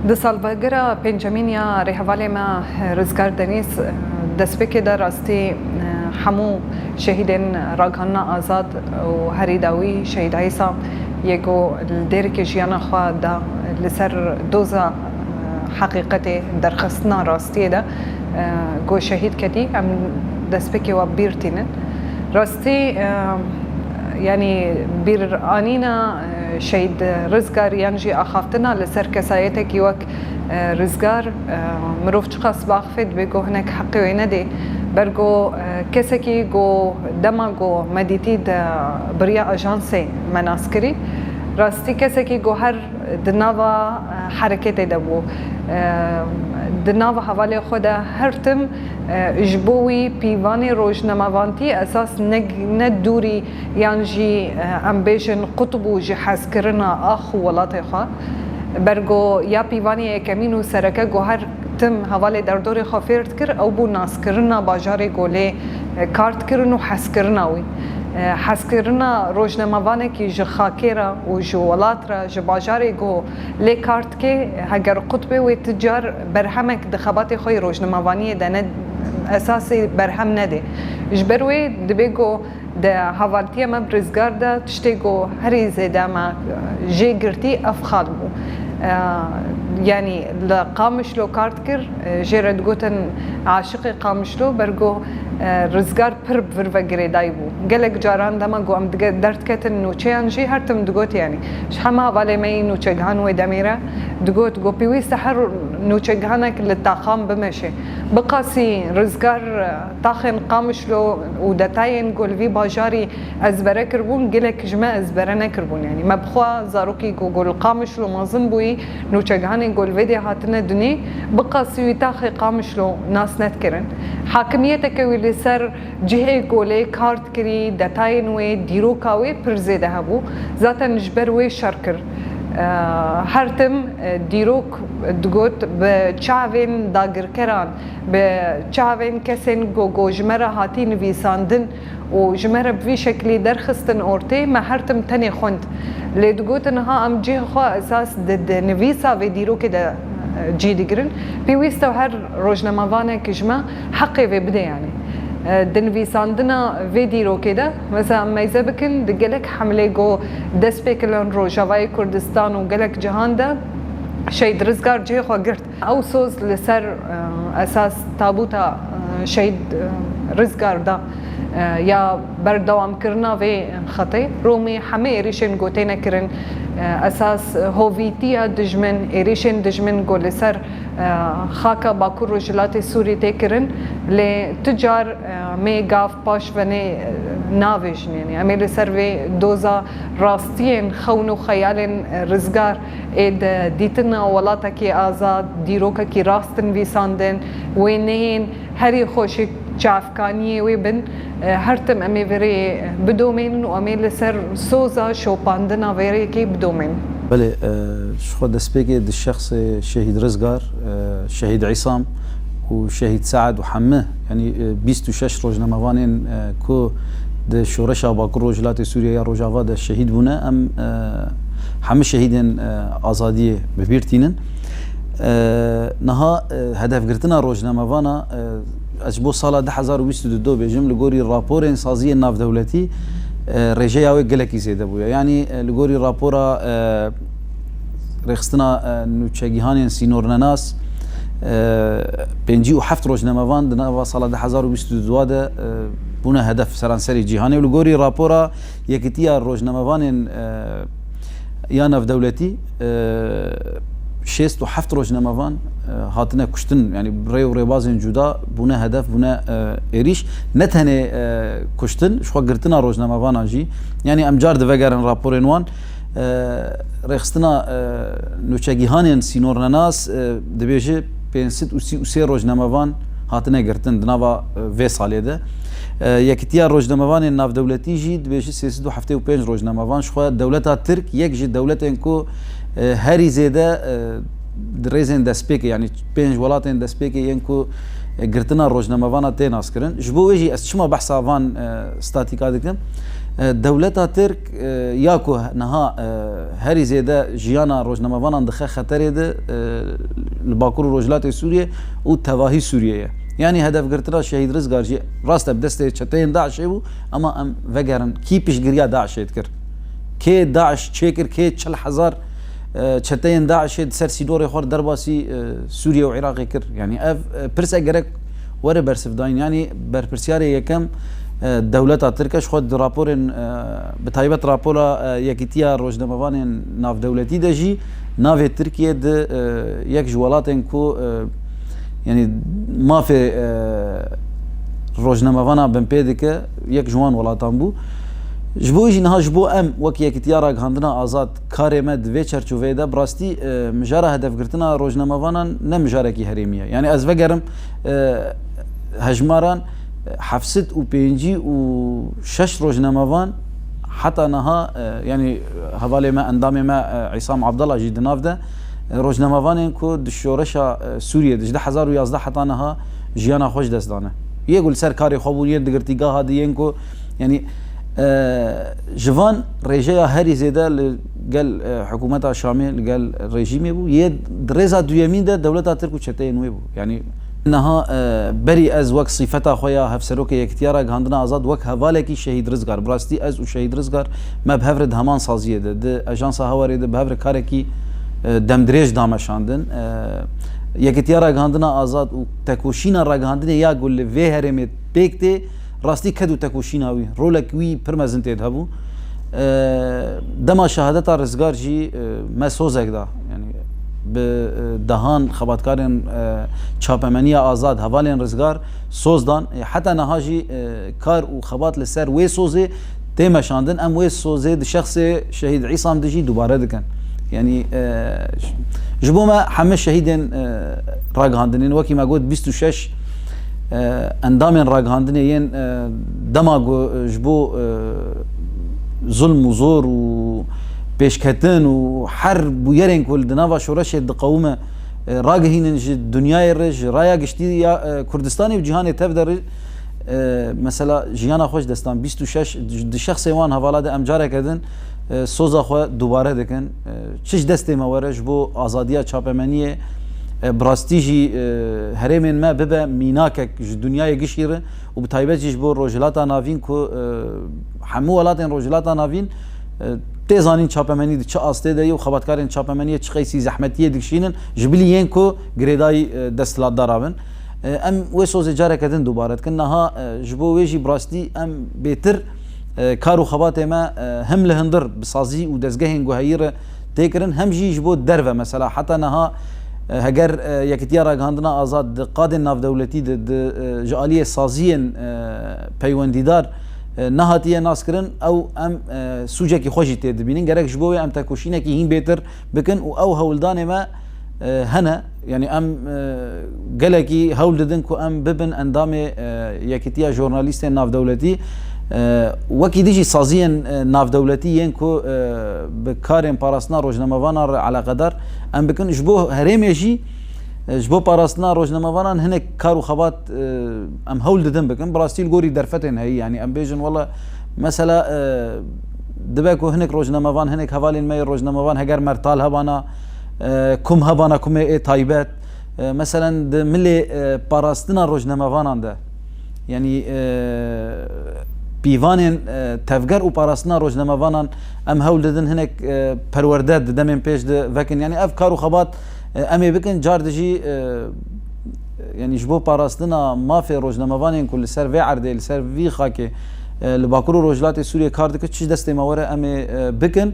د سالڤاگرا پنجمینیا ریحوالی ما رزگار دنیس دسپیکی در راستی همو شهیدین راگهانا آزاد و هریداوی شهید عیسی یکو دیر که جیانا خواه دا لسر دوزا حقیقت درخستنا راستی دا گو شهید کدی ام دسپیکی و بیرتینن راستی يعني بير آنينا شهيد رزقار ينجي أخافتنا لسر كسايتك يوك رزقار مروف تشخص باخفت بيقو هناك حقي ويندي برقو كسكي جو دما جو مديتي بريا أجانسي مناسكري راستي كسكي جو هر دناوا حركتي دبو دناوا حوالي خدا هرتم جبوي بيواني روجنماوانتي اساس ندوري يانجي امبيشن قطبو جي حسكرنا اخ ولاتي خا برگو یا پیوانی کمینو سرکه گوهر تم حواله در دور خافرت کر او بو ناس کرنا باجار گوله کارت کرنو حس کرناوی حس کرنا روزنامه‌وانه کی ج خاکرا و جوالات را ج باجار گو لی کارت که اگر قطبه و تجار برهمک دخبات خوی روزنامه‌وانی دنه اساسی برهم نده جبروی دبیگو ده حوالتیه ما برزگار ده تشتیگو هری زیده ما جی گرتی افخال بو يعني لقامشلو كارت كر جيرد گوتن عاشق قامشلو برگو رزگار پر ورفگری دایبو گلک جاران دما گو ام درد کتن نوچه انجی هرتم دگوت يعني شحما ولی می نوچه گهان و دمیره دگوت گو پیوست هر نوچه گهانک لتاخام بمشه بقاسی رزگار تاخن قامشلو و دتاین گل وی باجاری ازبره کربون گلک جمع ازبره نکربون يعني ما بخوا زاروکی گو گل قامشلو مازن بوی نوچه گهان گل ویدی هاتنه دنی بقاسی تاخ قامشلو ناس نتکرن حاکمیت که سر جهه گوله کارت کری دتاین و دیروکاوی پرزیده هبو ذاتا نجبر و شرکر هرتم دیروک دگوت به چاوین داگر کران به چاوین کسین گو جمره هاتی نویساندن و جمره بوی شکلی درخستن اورتی ما هرتم تنی خوند لی دگوتن ها ام جه خواه اساس د نویسا و دیروک ده جي ديگرن بيويستو هر روزنامه‌وانه کجما حقی و بده يعني دنویساندنا ویدیو كده مثلا ميزه بكن دگلك حمله جو دسپیکلون روجاوای کردستان و گلک جهان ده شهید رزگار جه خو گرت او سوز لسر اساس تابوتا شهید رزگار ده یا بردوام کرنا و خطی رومی همه ایریشن گوتینه کرن اساس هویتیا دجمن ایریشن دجمن گل سر خاکا باکور رجلات سوری تکرن لی تجار می گاف پاش و نه ناویجن یعنی امیل سر و دوزا راستین خون و خیال رزگار اید دیتنا ولاتا کی آزاد دیروکا کی راستن ویساندن و نهین هری خوشی چافکانی و بن هرتم امی وری بدومین و امی لسر سوزا شوپاندنا وری کی بدومین. بله شخو دسپیگی د شخص شهید رزگار شهید عصام و شهید سعد و حمه يعني 26 روزنامه‌وانین کو د شورش باکور روجلات سوریه یا روجاوا د شهید بونه ام همه شهیدین آزادی ببیرتینن نها هدف گرتنا روزنامه‌وانا اجبو سال 2022 بجم لگوری راپور سازی ناف دولتی رجای اوی گلکی زیده بوده یعنی لگوری راپورا رخصتنا نوچگیهان سینورناس 57 روزنامه‌وان دنا سال 2022 ده بونه هدف سرانسری جهانی لگوری راپورا یکتیا روزنامه‌وان یا ناف دولتی 67 روزنامه‌وان هاتنه کشتن يعني بري و ريبازين جدا بونه هدف بونه إيريش نتهني کشتن شو قرتنا روزنامه‌وان جي يعني امجار دفجرن رابورين وان رخصتنا نوچگیهان سینورناس دبیجه 533 روزنامه‌وان هاتنه قرتن دناوا في ساله ده یکتیا روزنامه‌وان ناف دولتی جی دبیجه 375 روزنامه‌وان شو دولتا ترک یک جی دولت انکو هری زیده دريزن دسبيك يعني بينج ولاتين دسبيك ينكو قرتنا روزنامه‌وانا تناس كرن جبو يجي اسشما بحثا فان ستاتيكا دكن دولتا ترك ياكو نها هري زيدا جيانا روجنامافان دخه خطر ده الباكور روجلات سوريا وتواهي سوريا يعني هدف قرتنا شهيد رزقار جي راست بدسته چتين داعش بو اما ام وگرن كي پیش گريا داعش كر كي داعش چيكر كي 40,000 چتين داعش سر سيدور خور درباسي سوريا وعراق كر يعني اف برسا گرك ور برسف داين يعني برپرسياري يكم دولتا تركش خود راپورن بتايبت راپورا يكيتيا روجنامافان ناف دولتي دجي ناف تركيا د يك جوالاتن كو يعني ما في روجنامافانا بمبيدك يك جوان ولاتان بو جبو يجي نها جبو ام وك يكيتيا راك هندنا ازاد كاريمد ويچر چوفيدا براستي مجاره هدف گرتنا روجنامافانا نمجاركي هريميه يعني از وگرم هجماران حفصت و بينجي و شش روجنامافان حتى نها يعني حوالي ما اندام ما عصام عبد الله جي دناف ده روجنامافان كو دشورشا سوريا دجده 1011 حتى نها جيانا خوش دستانه يقول سر كاري خبوريه دغرتيغا هادي ينكو يعني جوان ريجيا هاري زيدا قال حكومتها شامل قال ريجيمي بو يد دريزا دويمين ده دولتها تركو چتين ويبو يعني انها بري از وقت صفتها خويا هفسروك يكتيارا غاندنا ازاد وقت حوالكي شهيد رزقار براستي از وشهيد رزقار ما بهفرد همان سازيه ده اجانس هواري ده بهفر كاركي دمدريج دامشاندن يكتيارا غاندنا ازاد وتكوشينا راغاندني يا قول في هرمت بيكتي راستي كدو تكوشيناوي رولك وي برمزنت هبو دما شهادتا رزقار جي ما سوزك دا يعني بدهان خباتكارن چاپمنيا آزاد حوالين رزقار سوزدان حتى نهاجي كار و خبات لسر وي سوزي تيمشاندن ام وي سوزي د شخص شهيد عصام دجي دوباره دكن يعني جبوما حمش شهيدين راغاندنين وكي ما قلت 26 اندامين راغاندنين دماغو جبو ظلم وزور و بيشكتن وحرب ويرين كل دنافا شورش القومه راجهين الدنيا يرج رايا قشتي يا كردستاني وجهاني تفدر مثلا جيانا خوش دستان 26 شخص وان حواله امجاره كدن سوزا خو دوباره دكن چش دستي ما ورج بو ازاديه چاپمنيه براستيجي هرمن ما ببا ميناك دنيا قشيره وبتايبتش بو روجلاتا نافين كو حمو ولاتن روجلاتا نافين تيزانين چاپمني دي چ استه دي وخباتكارين چاپمني چخيسي زحمتيه دكشينن جبليين كو غريداي دستلات دارابن ام وسوز جاره كدن دوباره كنها جبو ويجي براستي ام بيتر كارو خباته ما هم لهندر بسازي ودزگهين گوهيره تكرن هم جي جبو درفه مثلا حتى نها هجر يكتيارا غاندنا ازاد قاد ناف دولتي د جاليه سازين پيونديدار نهاتيه ناسكرن او ام سوجكي خوشي تدبينين غرك جبوي ام تاكوشينكي هين بيتر بكن او هولدان ما هنا يعني ام قالكي هولدن كو ام ببن اندامي يكتيا جورناليست ناف دولتي وكي ديجي سازين ناف دولتي ينكو بكارين باراسنا روجنامافانا على قدر ام بكن جبو هريميجي جبو باراسنا روجنامافانا هناك كارو خبات ام هولدن بكن براستيل غوري درفتن هي يعني ام بيجن والله مثلا دباكو هناك روجنامافان هناك حوالين مي روجنامافان هجر مرتال هبانا كم هبانا كم اي تايبات مثلا د ملي باراستنا روجنامافانا ده يعني بيفانين تفجر وباراسنا روجنامافانا ام هولدن هناك پرورداد دمن پیش ده وكن يعني افكار وخبات امي بكن جاردجي يعني جبو باراستنا ما في روجنامافان كل سر في عرض سر في خاكي لباكرو روجلات سوريا كاردك تشي دستي ما ورا امي بكن